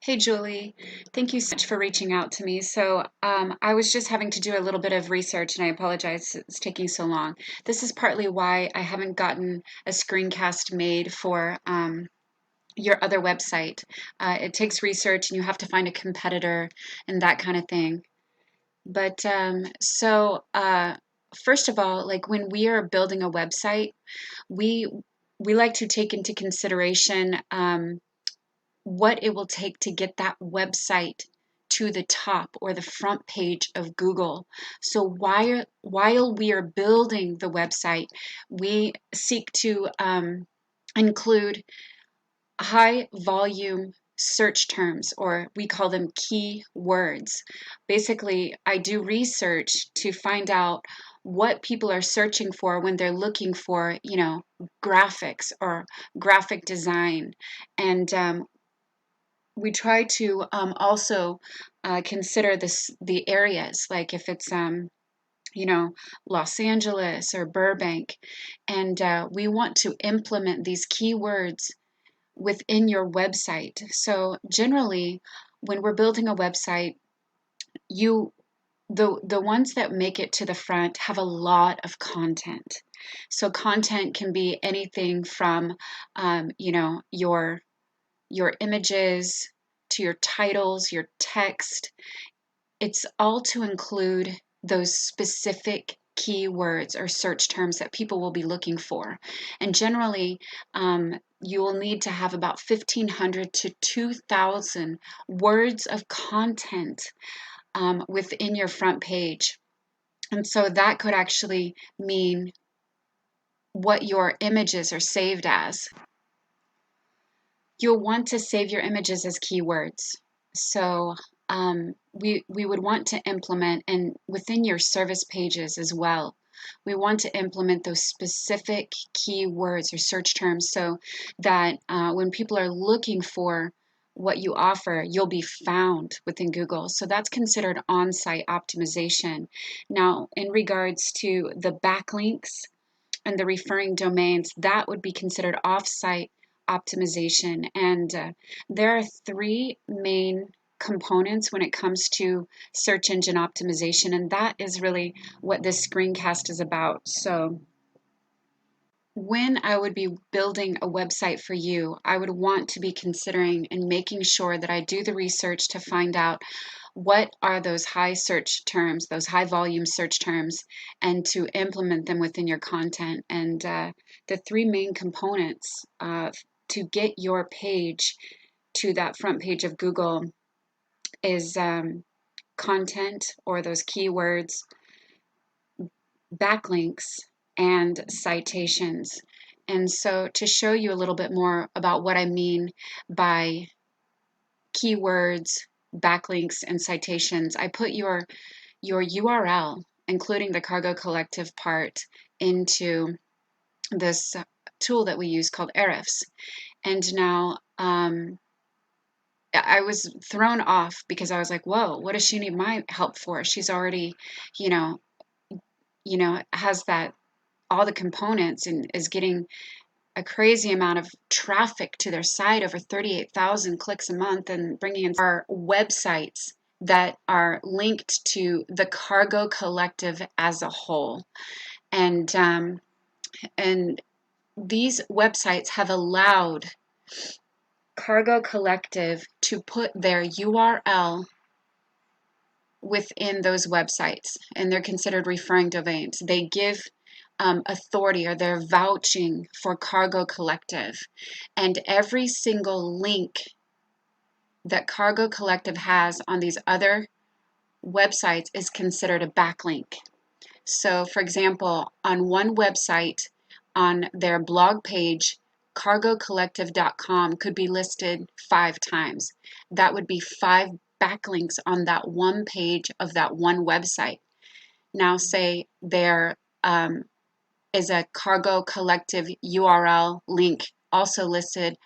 Hey Julie, thank you so much for reaching out to me. I was just having to do a little bit of research and I apologize it's taking so long. This is partly why I haven't gotten a screencast made for your other website. It takes research and you have to find a competitor and that kind of thing. But first of all, like when we are building a website, we we like to take into consideration what it will take to get that website to the top or the front page of Google. So while we are building the website, we seek to include high volume search terms, or we call them keywords. Basically, I do research to find out what people are searching for when they're looking for, graphics or graphic design. And we try to also consider the areas, like if it's Los Angeles or Burbank, and we want to implement these keywords within your website. So generally, when we're building a website, you the ones that make it to the front have a lot of content. So content can be anything from your images to your titles, your text. It's all to include those specific keywords or search terms that people will be looking for. And generally, you will need to have about 1,500 to 2,000 words of content within your front page. And so that could actually mean what your images are saved as. You'll want to save your images as keywords. So we would want to implement, and within your service pages as well, we want to implement those specific keywords or search terms so that when people are looking for what you offer, you'll be found within Google. So that's considered on-site optimization. Now, in regards to the backlinks and the referring domains, that would be considered off-site optimization. And there are three main components when it comes to search engine optimization, and that is really what this screencast is about. So when I would be building a website for you, I would want to be considering and making sure that I do the research to find out what are those high search terms, those high volume search terms, and to implement them within your content. And the three main components to get your page to that front page of Google is content, or those keywords, backlinks, and citations. And so to show you a little bit more about what I mean by keywords, backlinks, and citations, I put your URL, including the Cargo Collective part, into this tool that we use called Ahrefs. And now I was thrown off because I was like, whoa, what does she need my help for? She's already, you know, has that all the components and is getting a crazy amount of traffic to their site, over 38,000 clicks a month, and bringing in our websites that are linked to the Cargo Collective as a whole. And these websites have allowed Cargo Collective to put their URL within those websites, and they're considered referring domains. They give authority, or they're vouching for Cargo Collective. And every single link that Cargo Collective has on these other websites is considered a backlink. So, for example, on one website, on their blog page, cargocollective.com could be listed 5 times. That would be 5 backlinks on that one page of that one website. Now, say there is a Cargo Collective URL link also listed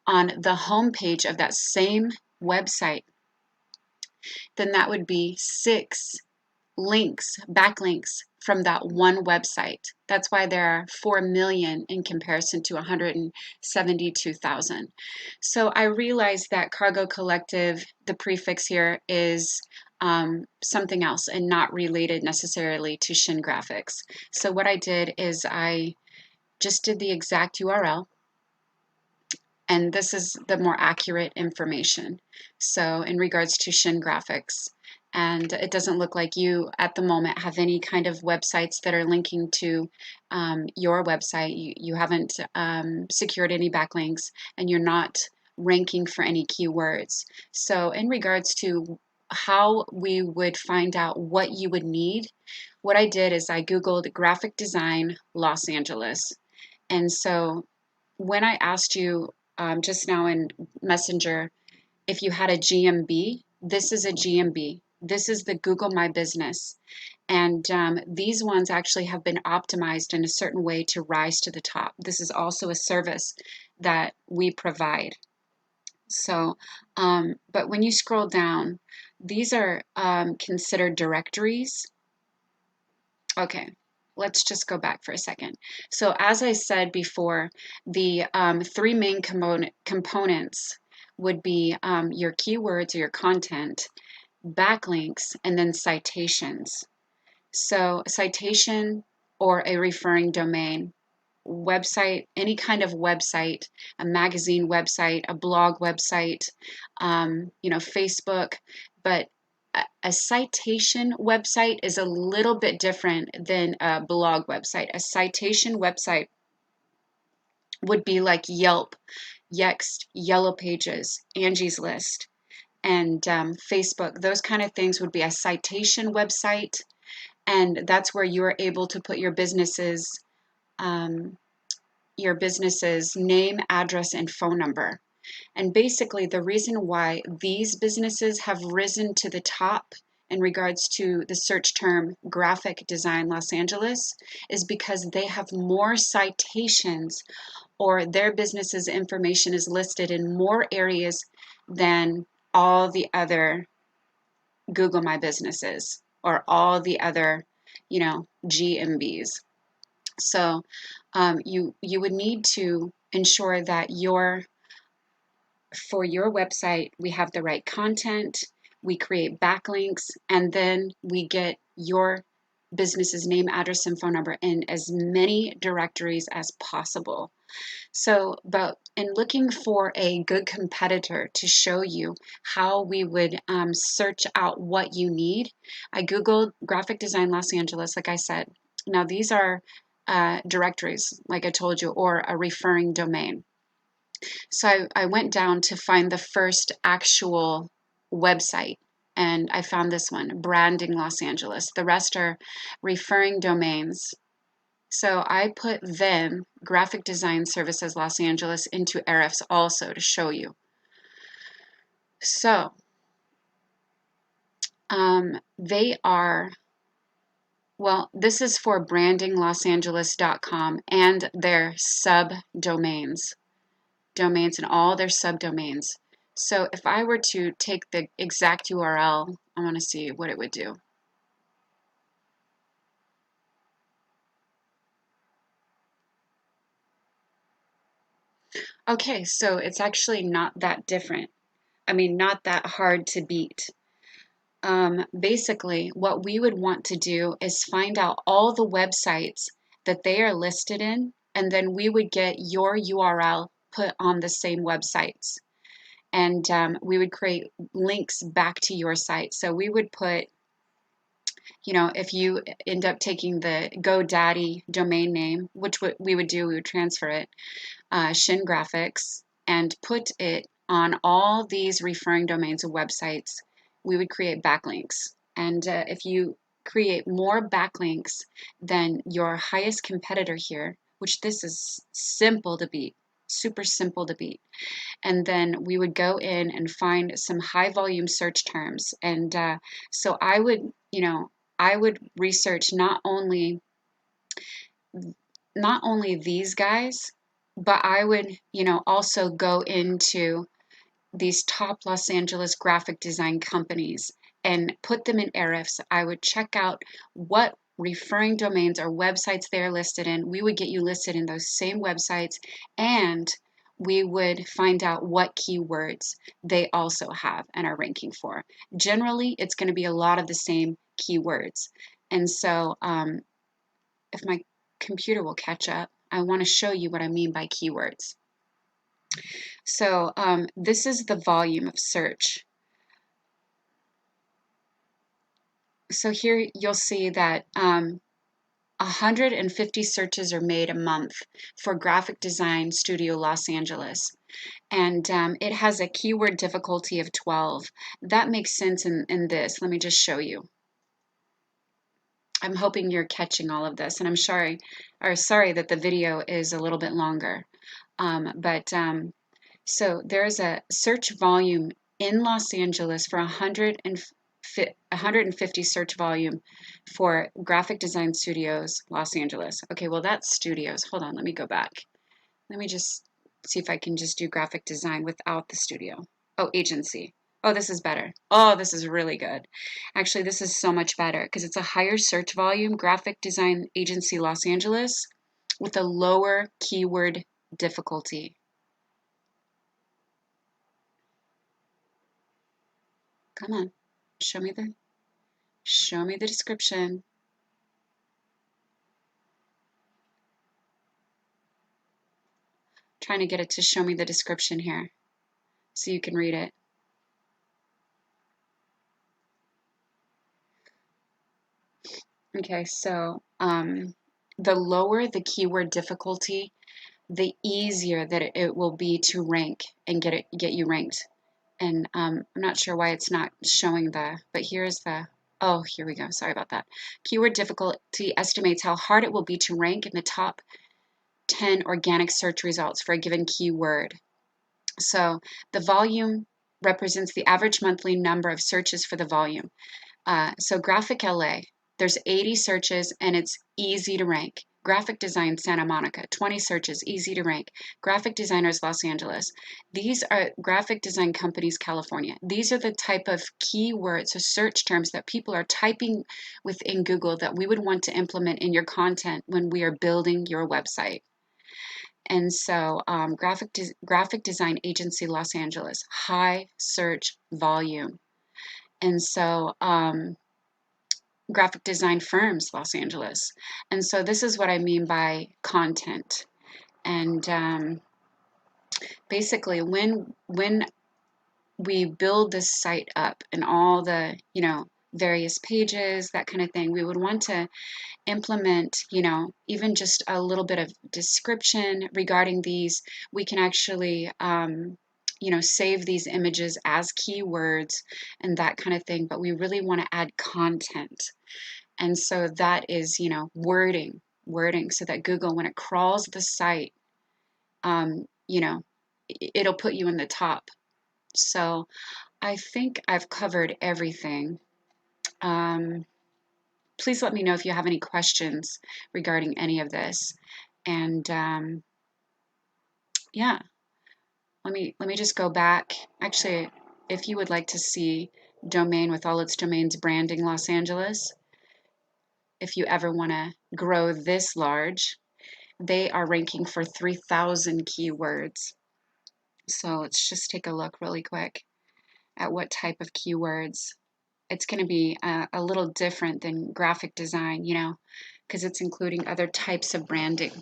on the home page of that same website, then that would be 6 links, backlinks from that one website. That's why there are 4 million in comparison to 172,000. So I realized that Cargo Collective, the prefix here is something else and not related necessarily to SHINGRAPHIX. So what I did is I just did the exact URL, and this is the more accurate information. So in regards to SHINGRAPHIX, and it doesn't look like you at the moment have any kind of websites that are linking to your website. You haven't secured any backlinks, and you're not ranking for any keywords. So in regards to how we would find out what you would need, what I did is I Googled graphic design Los Angeles. And so when I asked you just now in Messenger if you had a GMB, this is a GMB. This is the Google My Business. And these ones actually have been optimized in a certain way to rise to the top. This is also a service that we provide. So, but when you scroll down, these are considered directories. Okay, let's just go back for a second. So as I said before, the three main components would be your keywords or your content, backlinks, and then citations. So citation or a referring domain, website, any kind of website, a magazine website, a blog website, Facebook, but a citation website is a little bit different than a blog website. A citation website would be like Yelp, Yext, Yellow Pages, Angie's List, and Facebook. Those kind of things would be a citation website, and that's where you are able to put your business's name, address, and phone number. And basically, the reason why these businesses have risen to the top in regards to the search term graphic design Los Angeles is because they have more citations, or their business's information is listed in more areas than all the other Google My Businesses or all the other, GMBs. So you would need to ensure that for your website, we have the right content, we create backlinks, and then we get your business's name, address, and phone number in as many directories as possible. So, but in looking for a good competitor to show you how we would search out what you need, I Googled graphic design Los Angeles, like I said. Now, these are directories, like I told you, or a referring domain. So I went down to find the first actual website, and I found this one, Branding Los Angeles. The rest are referring domains. So I put them, Graphic Design Services Los Angeles, into Ahrefs also to show you. So they are, well, this is for brandinglosangeles.com and their subdomains. Domains and all their subdomains. So if I were to take the exact URL, I want to see what it would do. Okay, so it's actually not that different. Not that hard to beat. Basically, what we would want to do is find out all the websites that they are listed in, and then we would get your URL put on the same websites. And we would create links back to your site. So we would put, if you end up taking the GoDaddy domain name, which we would do, we would transfer it, SHINGRAPHIX, and put it on all these referring domains of websites. We would create backlinks. And if you create more backlinks than your highest competitor here, which this is simple to beat, super simple to beat. And then we would go in and find some high volume search terms. And so I would research not only these guys, but I would, also go into these top Los Angeles graphic design companies and put them in Ahrefs. I would check out what referring domains or websites they're listed in, we would get you listed in those same websites, and we would find out what keywords they also have and are ranking for. Generally, it's going to be a lot of the same keywords. And so if my computer will catch up, I want to show you what I mean by keywords. So this is the volume of search. So here you'll see that 150 searches are made a month for Graphic Design Studio Los Angeles. And it has a keyword difficulty of 12. That makes sense in this. Let me just show you. I'm hoping you're catching all of this, and I'm sorry that the video is a little bit longer. So there's a search volume in Los Angeles for 150 search volume for Graphic Design Studios, Los Angeles. Okay, well that's studios. Hold on, let me go back. Let me just see if I can just do graphic design without the studio. Oh, agency. Oh, this is better. Oh, this is really good. Actually, this is so much better because it's a higher search volume, Graphic Design Agency Los Angeles, with a lower keyword difficulty. Come on, show me the description. Trying to get it to show me the description here so you can read it. Okay, so the lower the keyword difficulty, the easier that it will be to rank and get you ranked. And I'm not sure why it's not showing but here's oh, here we go. Sorry about that. Keyword difficulty estimates how hard it will be to rank in the top 10 organic search results for a given keyword. So the volume represents the average monthly number of searches for the volume. So Graphic LA, there's 80 searches and it's easy to rank. Graphic Design Santa Monica, 20 searches, easy to rank. Graphic Designers Los Angeles. These are Graphic Design Companies California. These are the type of keywords or search terms that people are typing within Google that we would want to implement in your content when we are building your website. And so Graphic Design Agency Los Angeles, high search volume. And so Graphic Design Firms Los Angeles. And so this is what I mean by content. And basically when we build this site up and all the, various pages, that kind of thing, we would want to implement, even just a little bit of description regarding these. We can actually, save these images as keywords and that kind of thing, but we really want to add content. And so that is, wording so that Google, when it crawls the site, it'll put you in the top. So I think I've covered everything. Please let me know if you have any questions regarding any of this. And yeah, let me just go back. Actually, if you would like to see domain with all its domains branding Los Angeles, if you ever want to grow this large, they are ranking for 3,000 keywords. So let's just take a look really quick at what type of keywords. It's going to be a little different than graphic design, because it's including other types of branding.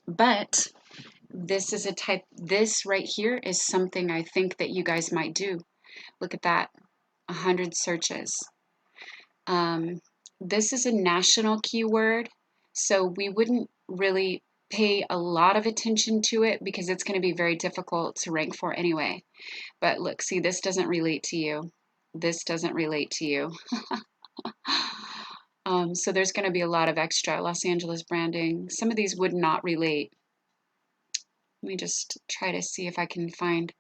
But this is this right here is something I think that you guys might do. Look at that, 100 searches. This is a national keyword, so we wouldn't really pay a lot of attention to it because it's going to be very difficult to rank for anyway. But look, see, this doesn't relate to you. This doesn't relate to you. So there's going to be a lot of extra Los Angeles branding. Some of these would not relate. Let me just try to see if I can find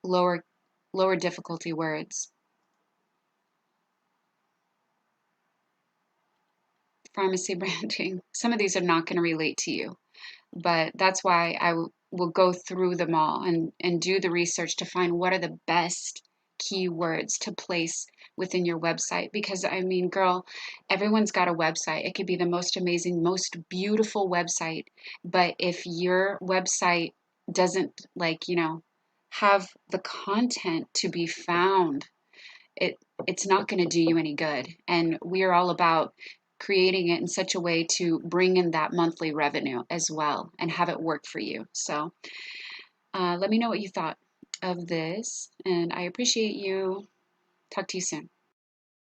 lower difficulty words. Pharmacy branding. Some of these are not going to relate to you, but that's why I will go through them all and do the research to find what are the best keywords to place within your website. Because I mean, girl, everyone's got a website. It could be the most amazing, most beautiful website, but if your website doesn't, like, have the content to be found, it's not going to do you any good. And we are all about creating it in such a way to bring in that monthly revenue as well and have it work for you. So let me know what you thought of this, and I appreciate you. Talk to you soon.